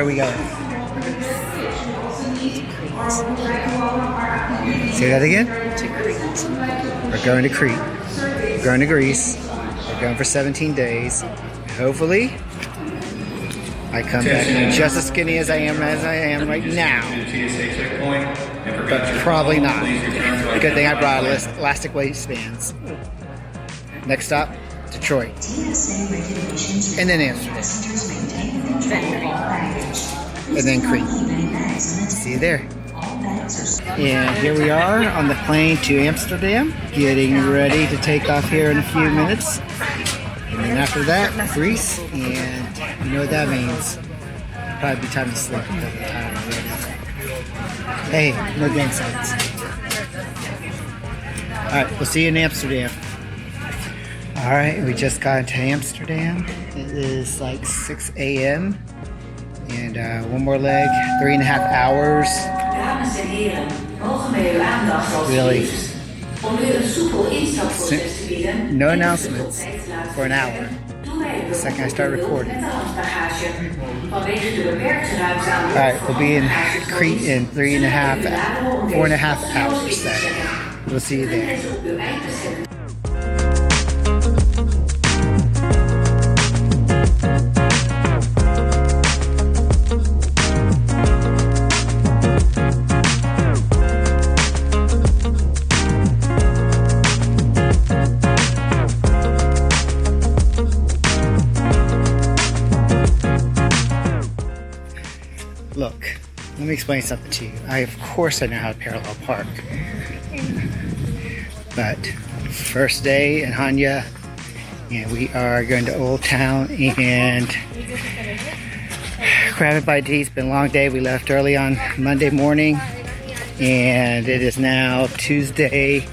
are we going? Say that again? To Crete. We're going to Crete. We're going to Greece. We're going for 17 days. Hopefully, I come back just as skinny as I am right now. But probably not. Good thing I brought elastic waistbands. Next stop, Detroit. And then Amsterdam. And then Crete. See you there. And here we are on the plane to Amsterdam, getting ready to take off here in a few minutes. And then after that, Greece, and you know what that means. Probably be time to sleep because I'm tired already. Hey, no gang signs. Alright, we'll see you in Amsterdam. Alright, we just got into Amsterdam. It is like 6 a.m. And one more leg, 3.5 hours. Dames en heren, mogen wij uw aandacht alsjeblieft. Om u een soepel instapproces te bieden. No announcements for an hour. The second I start recording. Alright, we'll be in Crete in 4.5 hours. So we'll see you there. Look, let me explain something to you. Of course I know how to parallel park. But first day in Hanya, and we are going to Old Town and grab a bite to eat. It's been a long day. We left early on Monday morning, and it is now Tuesday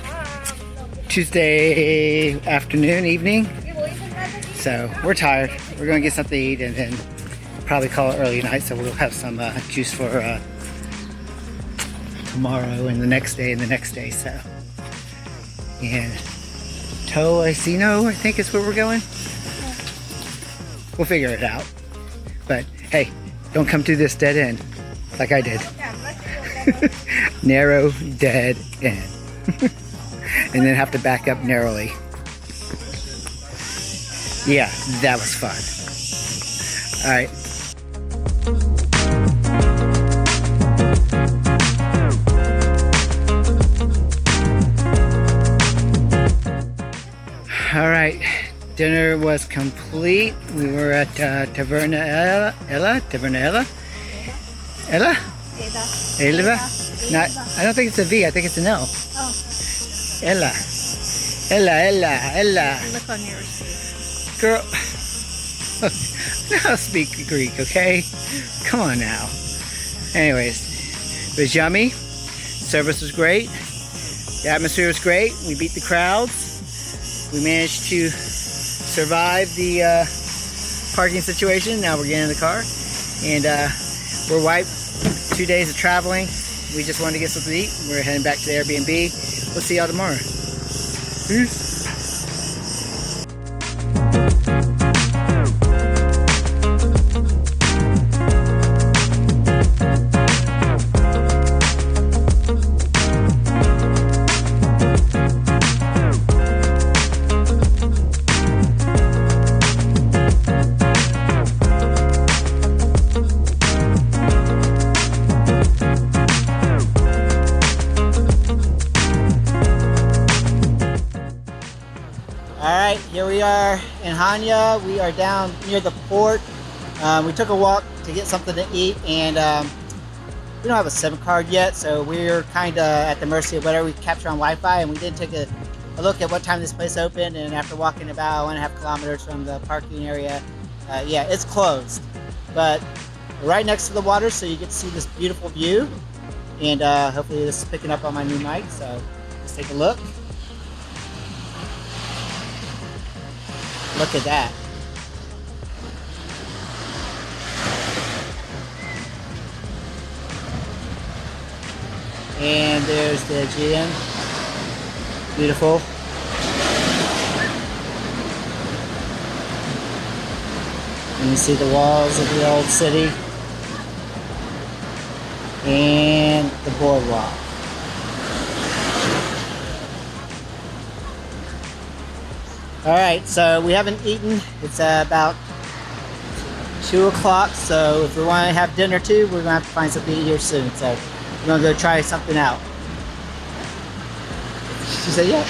afternoon, evening. So we're tired. We're going to get something to eat and then probably call it early night, so we'll have some juice for tomorrow and the next day and the next day. So, and Toasino, I think is where we're going. We'll figure it out. But hey, don't come through this dead end like I did. Narrow dead end. And then have to back up narrowly. Yeah, that was fun. All right. All right, dinner was complete. We were at Taverna Ella. Not, I don't think it's a V. I think it's an L. Oh. Ella. Look on your receipt. Girl, now speak Greek, okay? Come on now. Anyways, it was yummy. Service was great. The atmosphere was great. We beat the crowds. We managed to survive the parking situation. Now we're getting in the car. And we're wiped. 2 days of traveling. We just wanted to get something to eat. We're heading back to the Airbnb. We'll see y'all tomorrow. Peace. Alright, here we are in Hanya. We are down near the port. We took a walk to get something to eat, and we don't have a SIM card yet, so we're kind of at the mercy of whatever we capture on Wi-Fi, and we did take a look at what time this place opened, and after walking about 1.5 kilometers from the parking area, yeah, it's closed. But we're right next to the water, so you get to see this beautiful view, and hopefully this is picking up on my new mic, so let's take a look. Look at that. And there's the Aegean. Beautiful. And you see the walls of the old city. and the boardwalk. Alright, so we haven't eaten. It's about 2 o'clock, so if we want to have dinner too, we're going to have to find something to eat here soon. So we're going to go try something out. She said, yeah.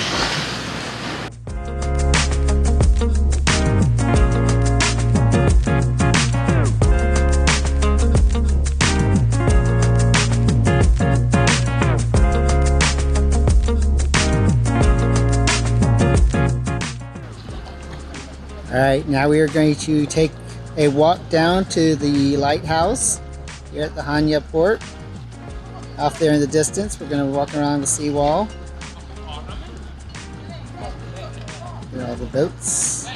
Alright, now we are going to take a walk down to the lighthouse here at the Hanya port. Off there in the distance, we're going to walk around the seawall. Look at all the boats.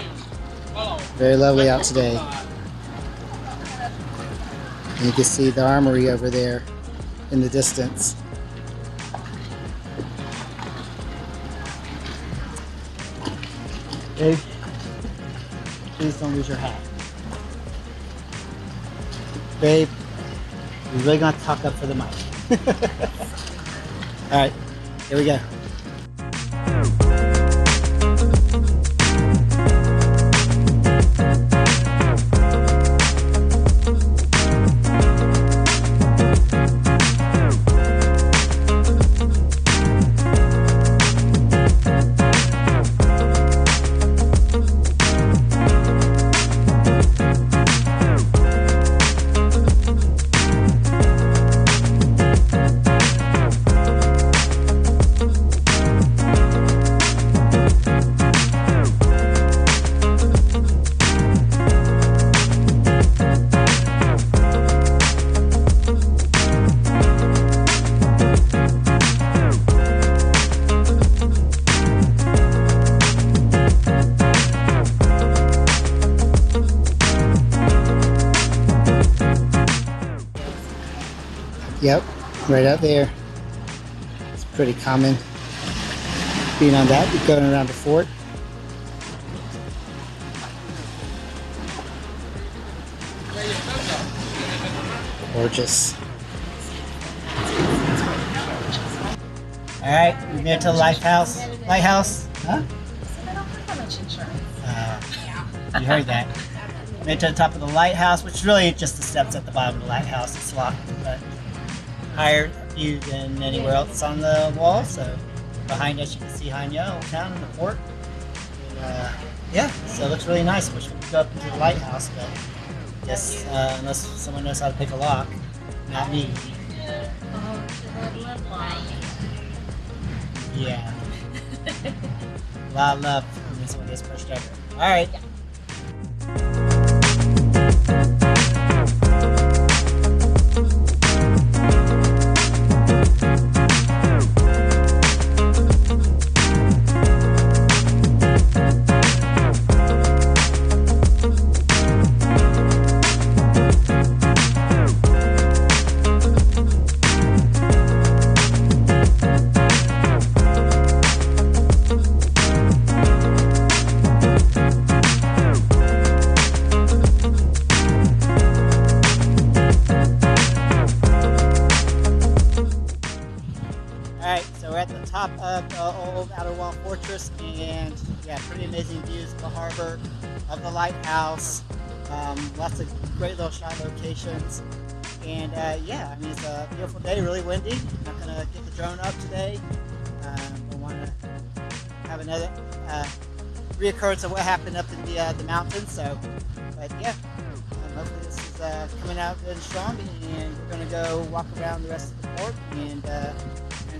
Very lovely out today. And you can see the armory over there in the distance. Babe, please don't lose your hat. Babe, we're really gonna talk up for the mic. Alright, here we go. Yep, right out there. It's pretty common being on that, going around the fort. Gorgeous. Alright, we made it to the lighthouse. Lighthouse? Huh? You heard that. Made it to the top of the lighthouse, which is really just the steps at the bottom of the lighthouse. It's locked, but higher view than anywhere else on the wall. So behind us you can see Hanya, Old Town, and the port. And, yeah, so it looks really nice. Wish we could go up into the lighthouse, but I guess unless someone knows how to pick a lock, not me. Yeah. A lot of love when this one gets pushed over. Alright. Top of the old outer wall fortress, and yeah, pretty amazing views of the harbor, of the lighthouse, lots of great little shot locations, and yeah, I mean, it's a beautiful day, really windy. Not gonna get the drone up today. I want to have another reoccurrence of what happened up in the mountains. So, but yeah, hopefully this is coming out good and strong, and we're gonna go walk around the rest of the port and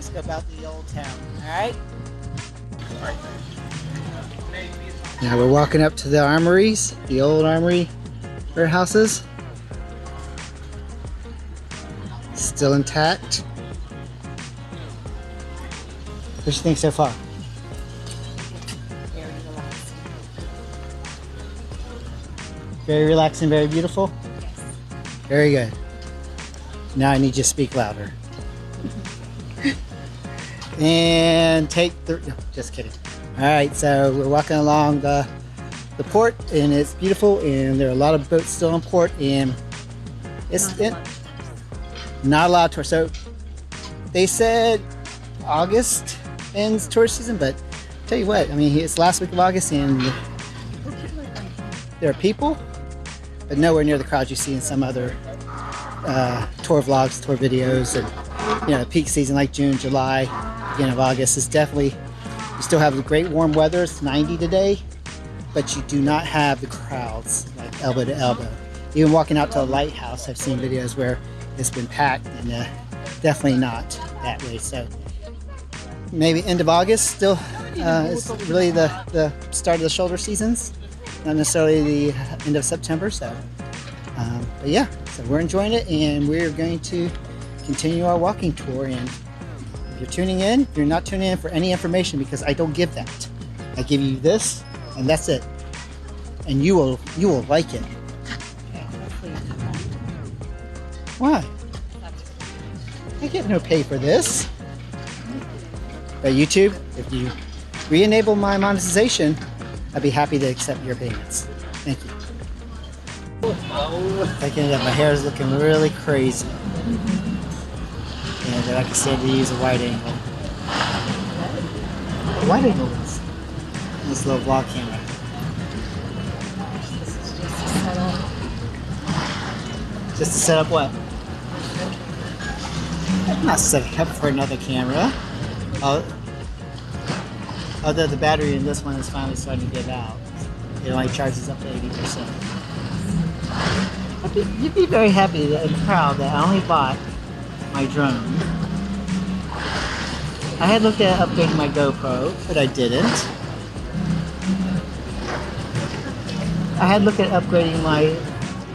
scope about the old town. Alright? Now we're walking up to the armories, the old armory warehouses. Still intact. What do you think so far? Very relaxing. Very relaxing, very beautiful? Yes. Very good. Now I need you to speak louder. And take the, no, just kidding. All right, so we're walking along the port, and it's beautiful, and there are a lot of boats still in port, and it's Not a lot of tourists. So they said August ends tourist season, but tell you what, I mean, it's last week of August and there are people, but nowhere near the crowds you see in some other tour vlogs, tour videos, and you know, peak season like June, July, beginning of August is definitely, you still have the great warm weather, it's 90 today, but you do not have the crowds like elbow to elbow. Even walking out to a lighthouse, I've seen videos where it's been packed, and definitely not that way. So maybe end of August still is really the start of the shoulder seasons, not necessarily the end of September. So, but yeah, so we're enjoying it, and we're going to continue our walking tour. And if you're tuning in, you're not tuning in for any information because I don't give that. I give you this, and that's it. And you will like it. Why? I get no pay for this. But YouTube, if you re-enable my monetization, I'd be happy to accept your payments. Thank you. Thinking that my hair is looking really crazy. And that I can stand to use a wide angle. Wide angle is this little vlog camera. Just to set up what? I'm not setting up for another camera. Although the battery in this one is finally starting to give out. It only charges up to 80%. You'd be very happy and proud that I only bought my drone. I had looked at upgrading my GoPro, but I didn't. I had looked at upgrading my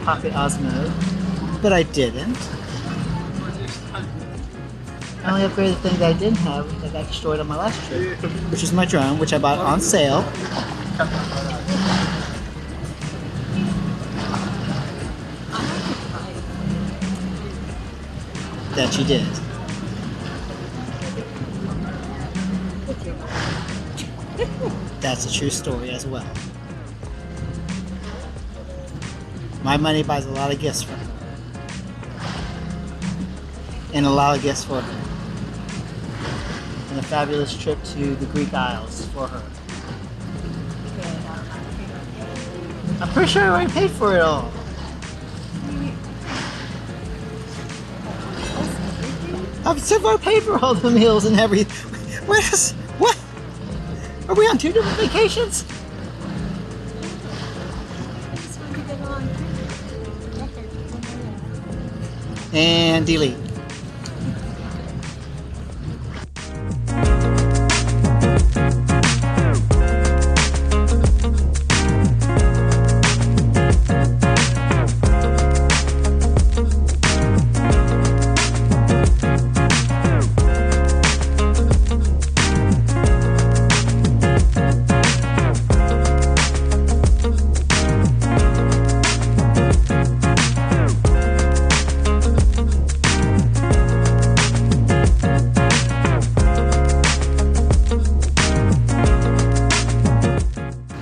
Pocket Osmo, but I didn't. I only upgraded the thing that I didn't have that got destroyed on my last trip, which is my drone, which I bought on sale. That you did. That's a true story as well. My money buys a lot of gifts for her. And a lot of gifts for her. And a fabulous trip to the Greek Isles for her. I'm pretty sure I already paid for it all. I've so far paid for all the meals and everything. What? Are we on two different vacations? And delete.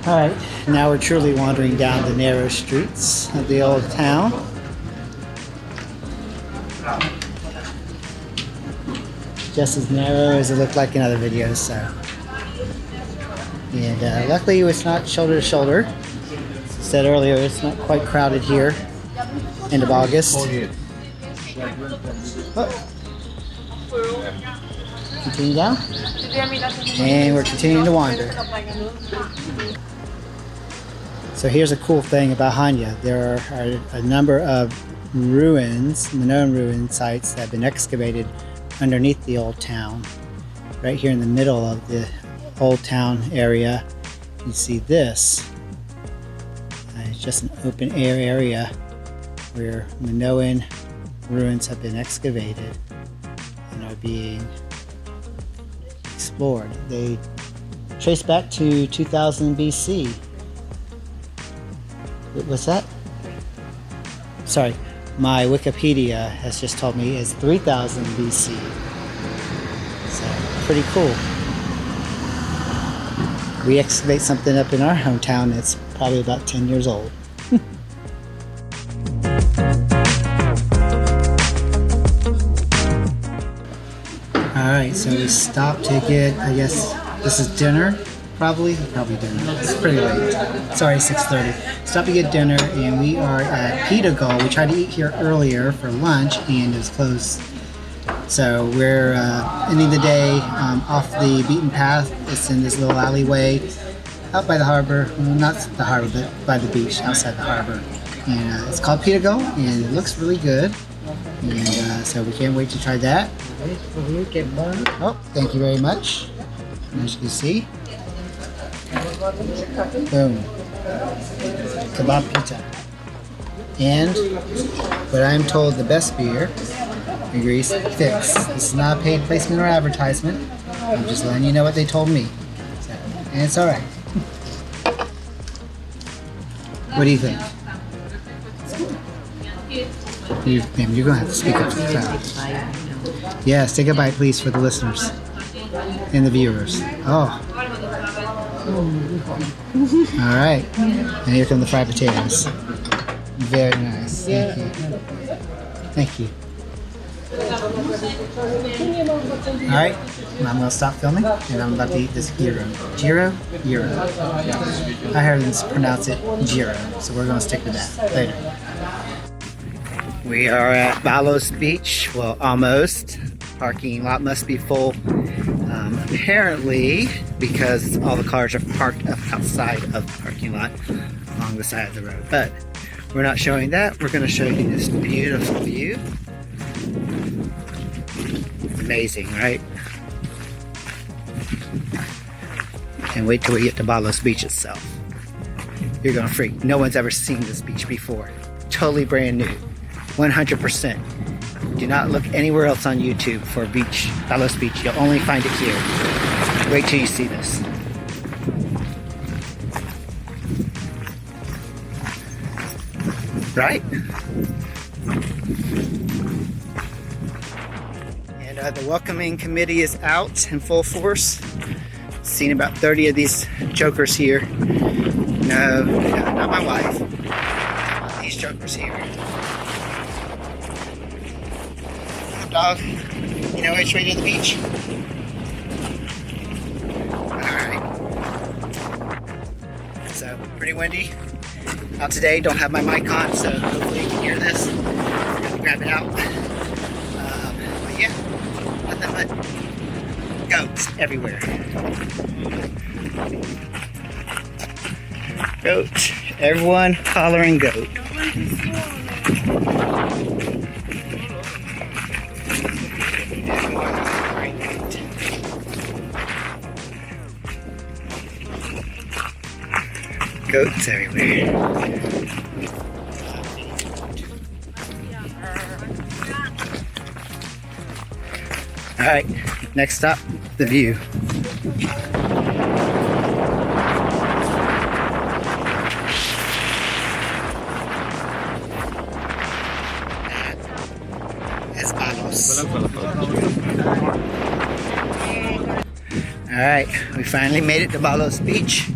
Alright, now we're truly wandering down the narrow streets of the old town. Just as narrow as it looked like in other videos, so. And luckily it's not shoulder to shoulder. As I said earlier, it's not quite crowded here. End of August. Oh. Continue down. And we're continuing to wander. So here's a cool thing about Hanya. There are a number of ruins, known ruin sites that have been excavated underneath the old town. Right here in the middle of the old town area, you see this. It's just an open air area where Minoan ruins have been excavated and are being explored. They trace back to 2000 BC. What's that? Sorry, my Wikipedia has just told me it's 3000 BC. So, pretty cool. We excavate something up in our hometown that's probably about 10 years old. Alright, so we stopped to get, I guess, this is dinner, probably dinner. It's pretty late. Sorry, 6:30. Stopped to get dinner, and we are at Pita Goal. We tried to eat here earlier for lunch, and it was closed. So we're ending the day off the beaten path. It's in this little alleyway out by the harbor. Well, not the harbor, but by the beach, outside the harbor. And it's called Pita Goal, and it looks really good. And so we can't wait to try that. Oh, thank you very much. As you can see. Boom. Kebab pizza. And what I'm told the best beer in Greece, Fix. This is not a paid placement or advertisement. I'm just letting you know what they told me. So, and it's alright. What do you think? You're going to have to speak up to the crowd. Yes, take a bite, please, for the listeners and the viewers. Oh. All right. And here come the fried potatoes. Very nice. Thank you. Thank you. All right. I'm going to stop filming, and I'm about to eat this gyro. Gyro? Gyro. I heard them pronounce it gyro, so we're going to stick with that. Later. We are at Balos Beach. Well, almost. Parking lot must be full. Apparently, because all the cars are parked up outside of the parking lot along the side of the road. But we're not showing that. We're going to show you this beautiful view. Amazing, right? And wait till we get to Balos Beach itself. You're going to freak. No one's ever seen this beach before. Totally brand new. 100%. Do not look anywhere else on YouTube for beach, Balos Beach. You'll only find it here. Wait till you see this. Right? And the welcoming committee is out in full force. Seen about 30 of these jokers here. No, not my wife. These jokers here. Dog, you know which way to the beach? Alright. So, pretty windy out today. Don't have my mic on, so hopefully you can hear this. I'm gonna grab it out. But yeah, nothing but goats everywhere. Goat. Everyone hollering goat. Goats everywhere. Alright, next stop, the view. That's Balos. Alright, we finally made it to Balos Beach.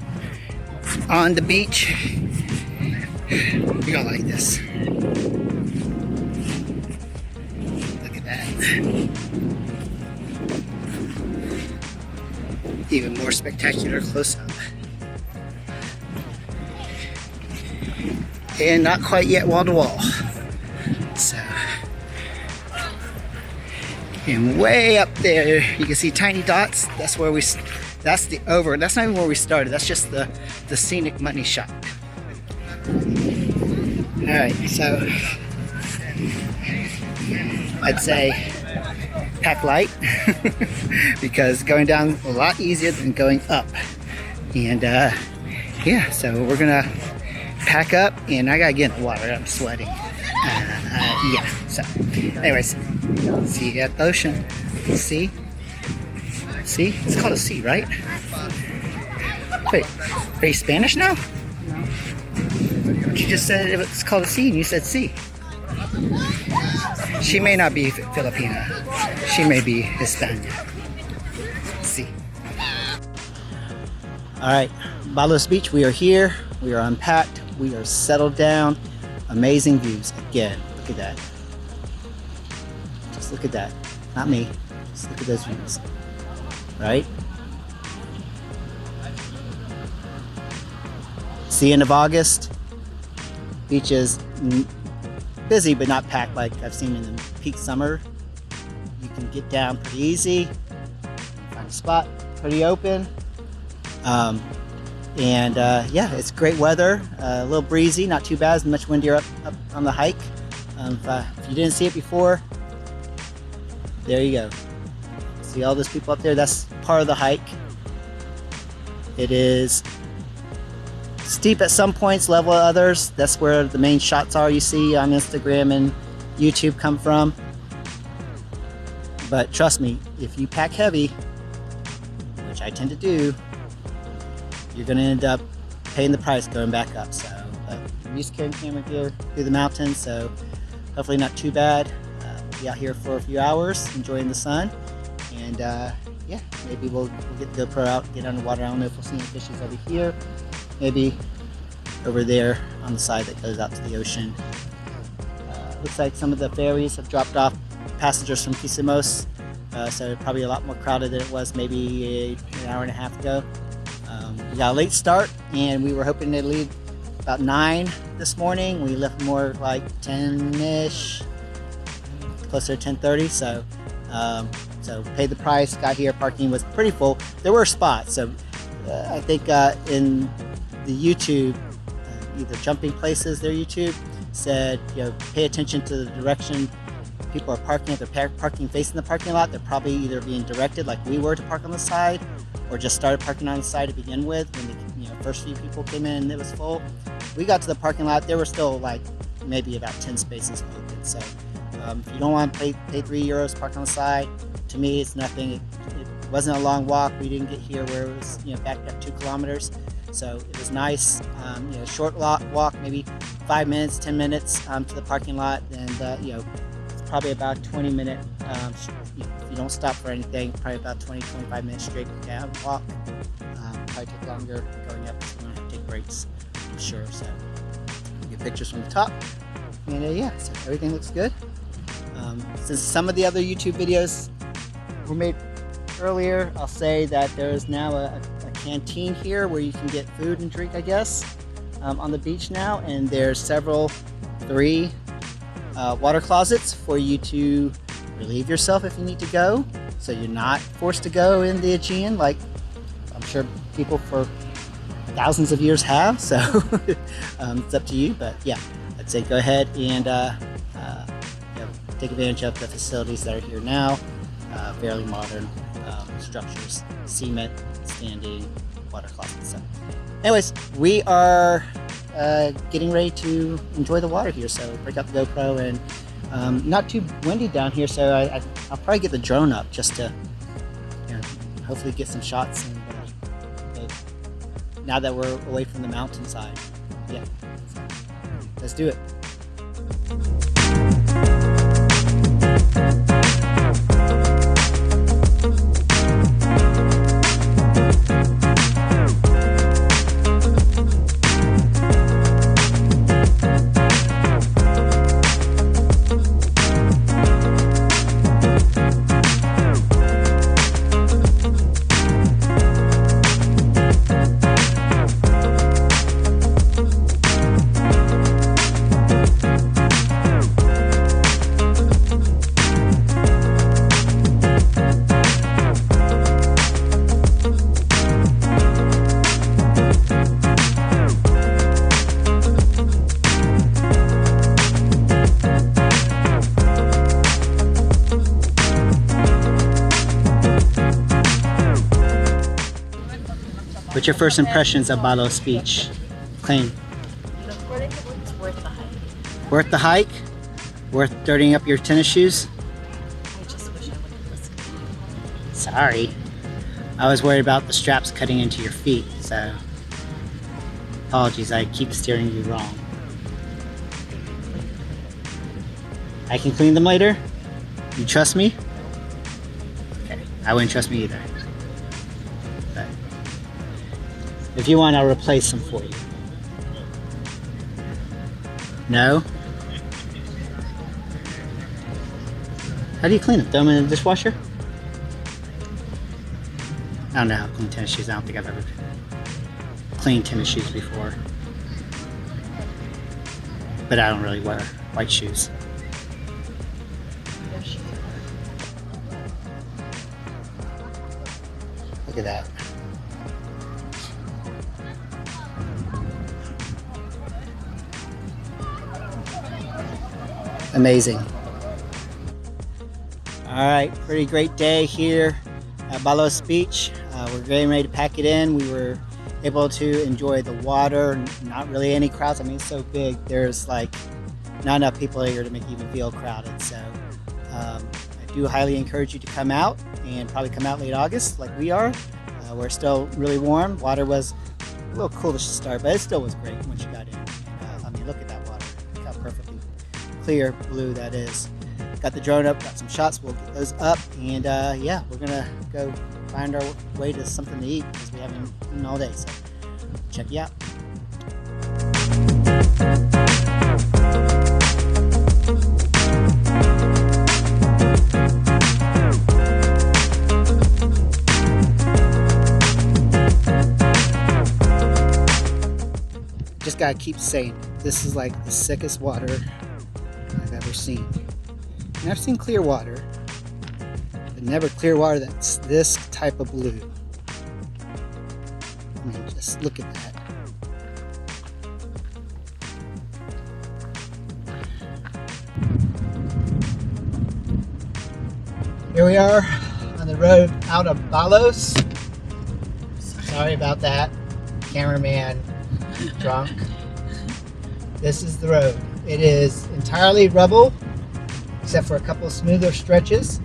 On the beach. You're gonna like this. Look at that. Even more spectacular close up. And not quite yet wall to wall. So, and way up there you can see tiny dots. That's where that's the over. That's not even where we started. That's just the scenic money shot. Alright, so I'd say pack light because going down a lot easier than going up. And yeah, so we're gonna pack up, and I gotta get in the water. I'm sweating. Yeah, so anyways, see you at the ocean. See? It's called a sea, right? Wait, are you Spanish now? You just said it's called a sea, and you said sea. She may not be Filipina. She may be Hispanic. See. Alright, Balos Beach, we are here. We are unpacked. We are settled down. Amazing views. Again, look at that. Just look at that. Not me. Just look at those views. right? It's the end of August. Beach is busy but not packed like I've seen in the peak summer. You can get down pretty easy, find a spot, pretty open. Yeah, it's great weather, a little breezy, not too bad, as much windier up on the hike. If you didn't see it before, there you go. See all those people up there? That's part of the hike. It is steep at some points, level at others. That's where the main shots are you see on Instagram and YouTube come from. But trust me, if you pack heavy, which I tend to do, you're going to end up paying the price going back up. So I'm used to carrying camera gear through the mountains, so hopefully not too bad. We'll be out here for a few hours enjoying the sun, and yeah, maybe we'll get the GoPro out, get underwater. I don't know if we'll see any fishes over here, maybe over there on the side that goes out to the ocean. Looks like some of the ferries have dropped off passengers from Kisimos, so probably a lot more crowded than it was maybe an hour and a half ago. We got a late start, and we were hoping to leave about 9 this morning. We left more like 10-ish, closer to 10:30. So paid the price, got here. Parking was pretty full. There were spots, so I think in the YouTube, either Jumping Places, their YouTube said, pay attention to the direction people are parking. If they're parking facing the parking lot, they're probably either being directed like we were to park on the side, or just started parking on the side to begin with when the first few people came in and it was full. We got to the parking lot, there were still like maybe about 10 spaces open. So if you don't want to pay €3 park on the side, to me it's nothing. It wasn't a long walk. We didn't get here where it was backed up 2 kilometers. So it was nice, short walk, maybe 5 minutes, 10 minutes to the parking lot, and it's probably about 20-minute. If you don't stop for anything, probably about 20-25 minutes straight down walk. Probably take longer going up, so you don't have to take breaks, I'm sure. So you get pictures from the top, and yeah, so everything looks good. Since some of the other YouTube videos were made earlier, I'll say that there is now a canteen here where you can get food and drink, I guess, on the beach now, and there's 3 water closets for you to relieve yourself if you need to go, so you're not forced to go in the Aegean like I'm sure people for thousands of years have. So it's up to you, but yeah, I'd say go ahead and take advantage of the facilities that are here now. Fairly modern structures, cement, standing, water closets. So anyways, we are getting ready to enjoy the water here, so break out the GoPro, and not too windy down here, so I'll probably get the drone up just to hopefully get some shots, and now that we're away from the mountainside. Yeah, so let's do it. What's your first impressions of Balos Beach? Claim. It's worth the hike. Worth the hike? Worth dirtying up your tennis shoes? I just wish I would have listened to you. Sorry. I was worried about the straps cutting into your feet, so apologies, I keep steering you wrong. I can clean them later? You trust me? Okay, I wouldn't trust me either. But if you want, I'll replace them for you. No? How do you clean them? Throw them in the dishwasher? don't know how to clean tennis shoes. I don't think I've ever cleaned tennis shoes before. But I don't really wear white shoes. Look at that. Amazing. Alright, pretty great day here at Balos Beach. We're getting ready to pack it in. We were able to enjoy the water, not really any crowds. I mean, it's so big, there's like not enough people here to make it even feel crowded. So I do highly encourage you to come out, and probably come out late August like we are. We're still really warm. Water was a little cool to start, but it still was great once you got in. And, I mean, look at that water. Look how perfectly clear blue that is. Got the drone up, got some shots. We'll get those up, and yeah, we're gonna go find our way to something to eat because we haven't eaten all day. So check you out. Just gotta keep saying, this is like the sickest water I've ever seen. And I've seen clear water, but never clear water that's this type of blue. I mean, just look at that. Here we are on the road out of Balos. Sorry about that, cameraman. Drunk. This is the road. It is entirely rubble, except for a couple of smoother stretches.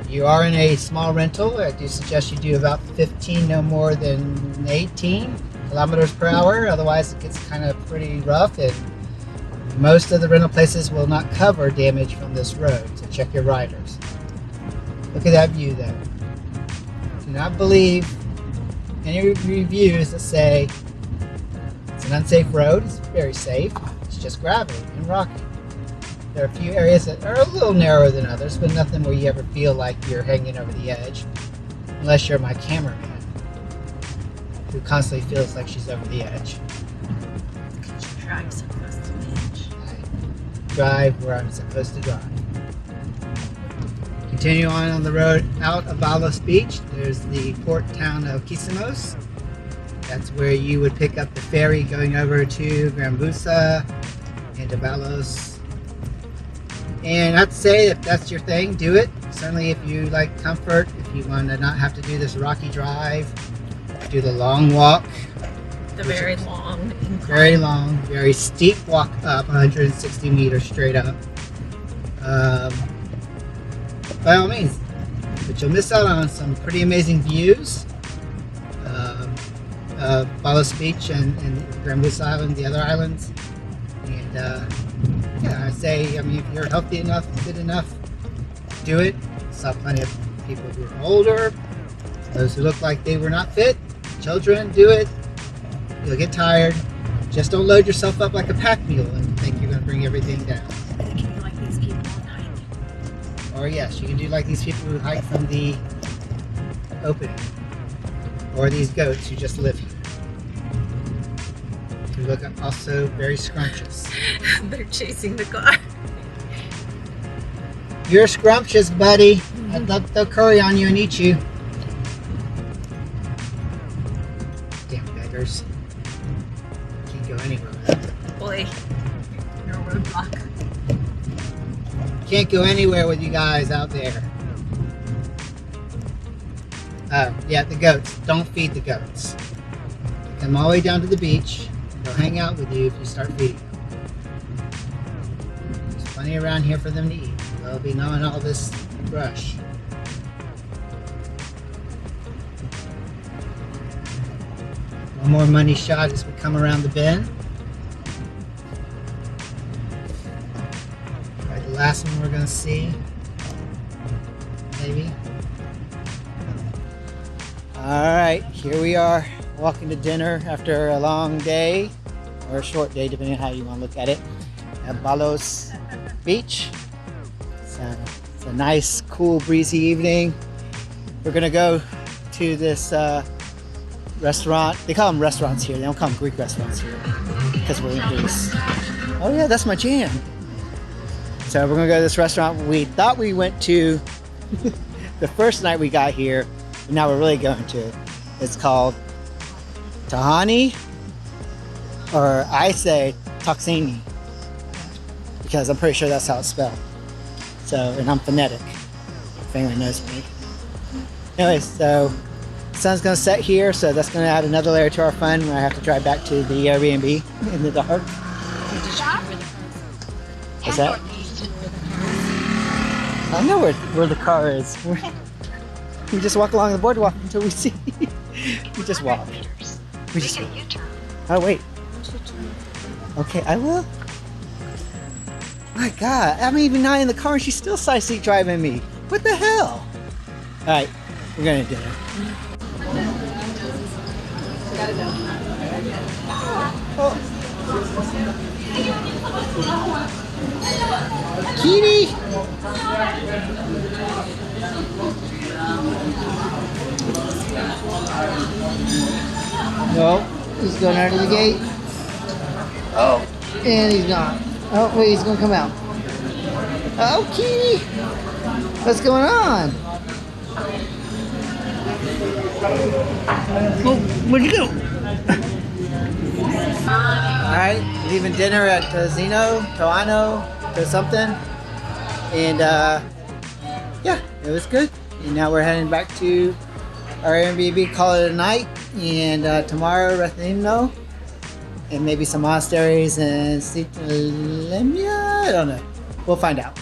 You are in a small rental. I do suggest you do about 15, no more than 18 kilometers per hour. Otherwise, it gets kind of pretty rough, and most of the rental places will not cover damage from this road. So check your riders. Look at that view, though. Do not believe any reviews that say it's an unsafe road. It's very safe. It's just gravelly and rocky. There are a few areas that are a little narrower than others, but nothing where you ever feel like you're hanging over the edge, unless you're my cameraman, who constantly feels like she's over the edge. Because you drive so close to the edge. I drive where I'm supposed to drive. Continue on the road out of Balos Beach. There's the port town of Kisamos. That's where you would pick up the ferry going over to Grambusa and to Balos. And I'd say if that's your thing, do it. Certainly if you like comfort, if you want to not have to do this rocky drive, do the long walk. The very long incline. Very long, very steep walk up, 160 meters straight up. By all means, but you'll miss out on some pretty amazing views of Balos Beach and Grambusa Island, the other islands. And yeah, I'd say, I mean, if you're healthy enough, fit enough, do it. Saw plenty of people who are older, those who look like they were not fit, children, do it. You'll get tired. Just don't load yourself up like a pack mule and think you're going to bring everything down. Can you like these people and hike? Or yes, you can do like these people who hike from the opening. Or these goats who just live here. Who look also very scrumptious. They're chasing the car. You're scrumptious, buddy. They'll curry on you and eat you. Damn beggars. Can't go anywhere without them. Boy, you're a roadblock. Can't go anywhere with you guys out there. Yeah, the goats. Don't feed the goats. Come all the way down to the beach. They'll hang out with you if you start feeding them. There's plenty around here for them to eat. They'll be gnawing all this brush. One more money shot as we come around the bend. Probably the last one we're going to see. Maybe. Alright, here we are walking to dinner after a long day, or a short day, depending on how you want to look at it, at Balos Beach. It's a nice, cool, breezy evening. we're gonna go to this restaurant. They call them restaurants here. They don't call them Greek restaurants here because we're in Greece. Oh yeah, that's my jam. So we're gonna go to this restaurant we thought we went to the first night we got here, and now we're really going to. It's called Tahani, or I say Toxini, because I'm pretty sure that's how it's spelled. So, and I'm phonetic, if anyone knows me. Anyways, so the sun's gonna set here, so that's gonna add another layer to our fun when I have to drive back to the Airbnb in the dark. What's that? I know where the car is. We just walk along the boardwalk until we see. We just walk. We just walk. Oh wait. Okay, I will. My God, I'm even not in the car and she's still side seat driving me. What the hell? All right, we're going to dinner. Oh. Kitty! No, he's going out of the gate. Oh, and he's gone. Oh, wait, he's going to come out. Oh, Kitty! What's going on? Oh, where'd you go? Alright, leaving dinner at Toano, or something. And, yeah, it was good. And now we're heading back to our Airbnb, call it a night. And tomorrow, Rethymno. And maybe some monasteries in Sitalemia? I don't know. We'll find out.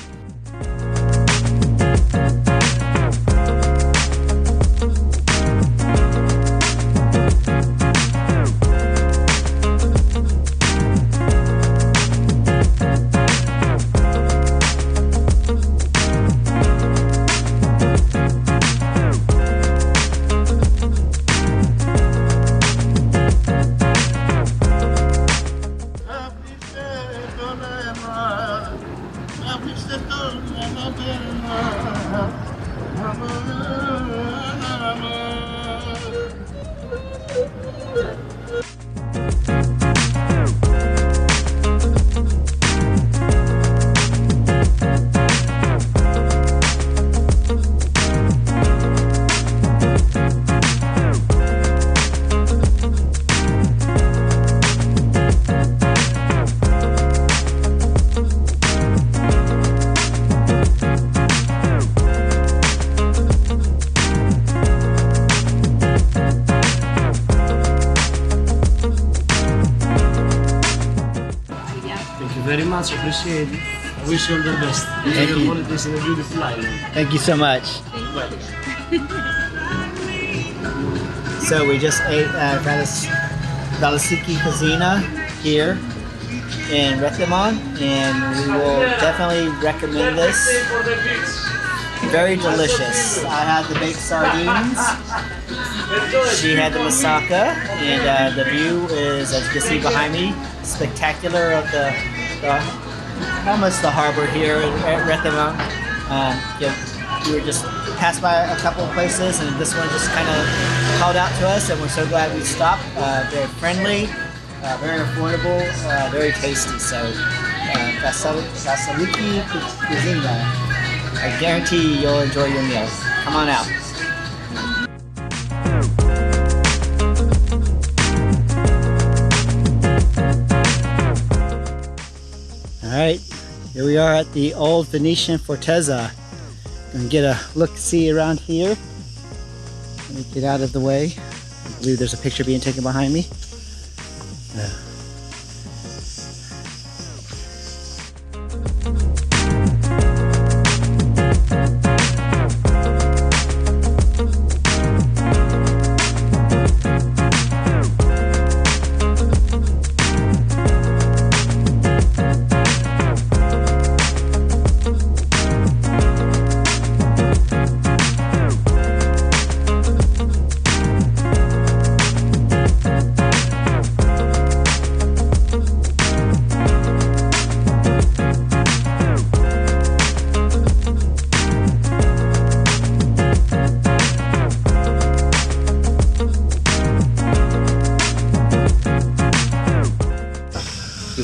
Very much appreciate it. I wish you all the best. Enjoy your holidays in a beautiful island. Thank you so much. So we just ate at Valasiki Kazina here in Rethymnon, and we will definitely recommend this. Very delicious. I had the baked sardines. She had the moussaka, and the view is, as you can see behind me, spectacular of the almost the harbor here at Rethymnon. We were just passed by a couple of places, and this one just kind of called out to us, and we're so glad we stopped. Very friendly, very affordable, very tasty. So, Vasaliki Kuzina. I guarantee you'll enjoy your meal. Come on out. Alright, here we are at the old Venetian Fortezza. Gonna get a look-see around here. Let me get out of the way. I believe there's a picture being taken behind me.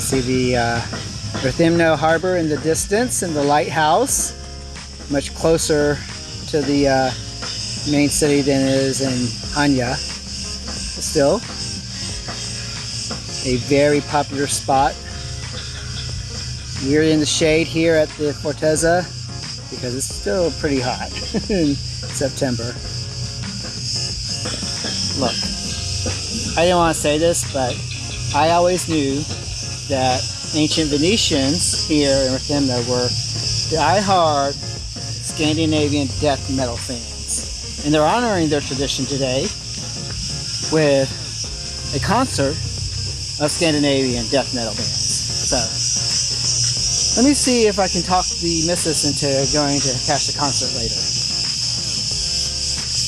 see the Rthymno Harbor in the distance and the lighthouse, much closer to the main city than it is in Hanya. But still, a very popular spot. We're in the shade here at the Fortezza because it's still pretty hot in September. Look, I didn't want to say this, but I always knew that ancient Venetians here in Rthymno were die-hard Scandinavian death metal fans. And they're honoring their tradition today with a concert of Scandinavian death metal bands. So, let me see if I can talk the missus into going to catch the concert later.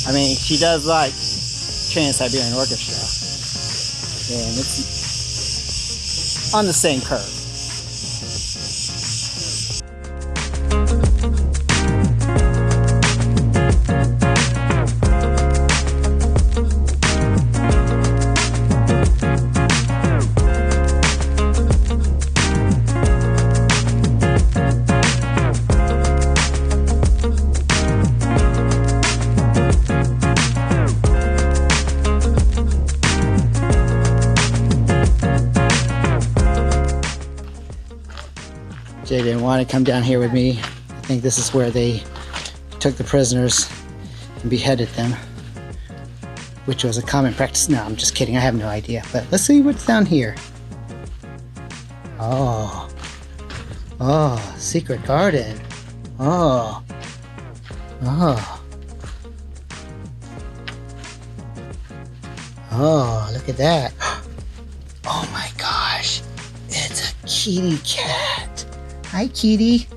I mean, she does like Trans-Siberian Orchestra, and it's on the same curve. Jay didn't want to come down here with me. I think this is where they took the prisoners and beheaded them, which was a common practice. No, I'm just kidding. I have no idea. But let's see what's down here. Oh, secret garden. Oh, look at that. Oh my gosh, it's a kitty cat. Hi, kitty.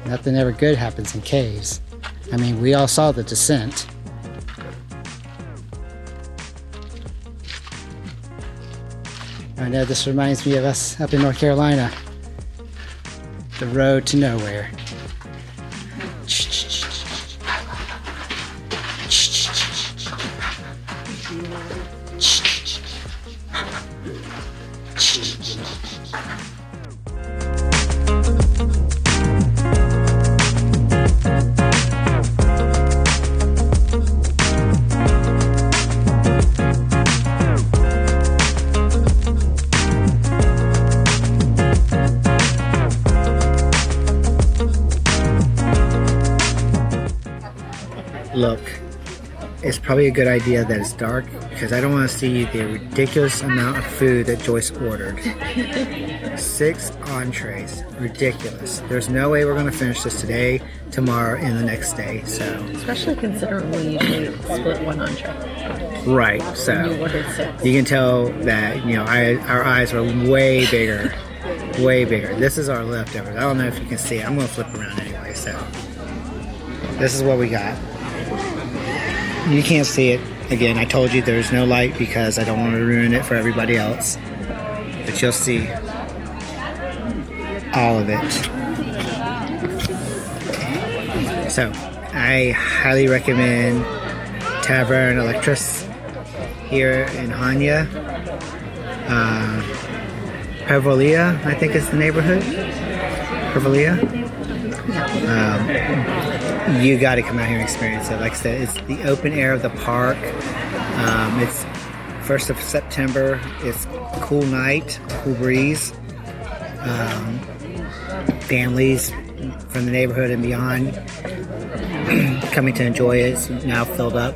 Nothing ever good happens in caves. I mean, we all saw The Descent. I know this reminds me of us up in North Carolina. The road to nowhere. Look, it's probably a good idea that it's dark because I don't want to see the ridiculous amount of food that Joyce ordered. 6 entrees. Ridiculous. There's no way we're going to finish this today, tomorrow, and the next day. So, Especially considering we usually split one entree. right. So You ordered 6. you can tell that, you know, our eyes are way bigger. Way bigger. This is our leftovers. I don't know if you can see it. I'm going to flip around anyway. So this is what we got. You can't see it. Again, I told you there's no light because I don't want to ruin it for everybody else. But you'll see all of it. So, I highly recommend Tavern Electris here in Hanya. Pervolia, I think is the neighborhood. Pervolia. You got to come out here and experience it. Like I said, it's the open air of the park. It's 1st of September. It's a cool night, cool breeze. Families from the neighborhood and beyond coming to enjoy it. It's now filled up.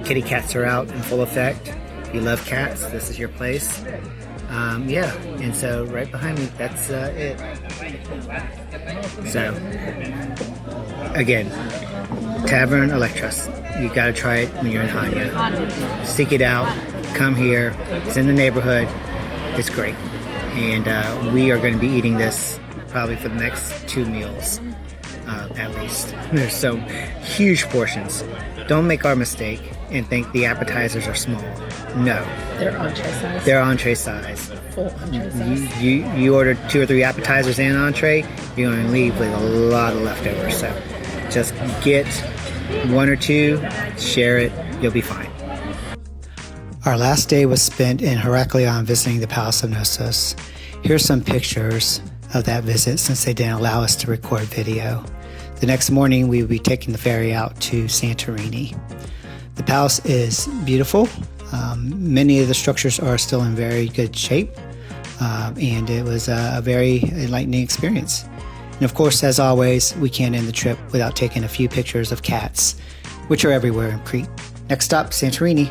Kitty cats are out in full effect. If you love cats, this is your place. Yeah, and so right behind me, that's it. So, again, Tavern Electros. You gotta try it when you're in Hanya. Seek it out. Come here. It's in the neighborhood. It's great. And we are going to be eating this probably for the next 2 meals, at least. There's so huge portions. Don't make our mistake and think the appetizers are small. No. They're entree size. They're entree size. Full entree size. You order 2 or 3 appetizers and entree, you're going to leave with a lot of leftovers. So just get 1 or 2, share it, you'll be fine. Our last day was spent in Heraklion visiting the Palace of Knossos. Here's some pictures of that visit since they didn't allow us to record video. The next morning we will be taking the ferry out to Santorini. The palace is beautiful. Many of the structures are still in very good shape, and it was a very enlightening experience. And of course, as always, we can't end the trip without taking a few pictures of cats, which are everywhere in Crete. Next stop, Santorini.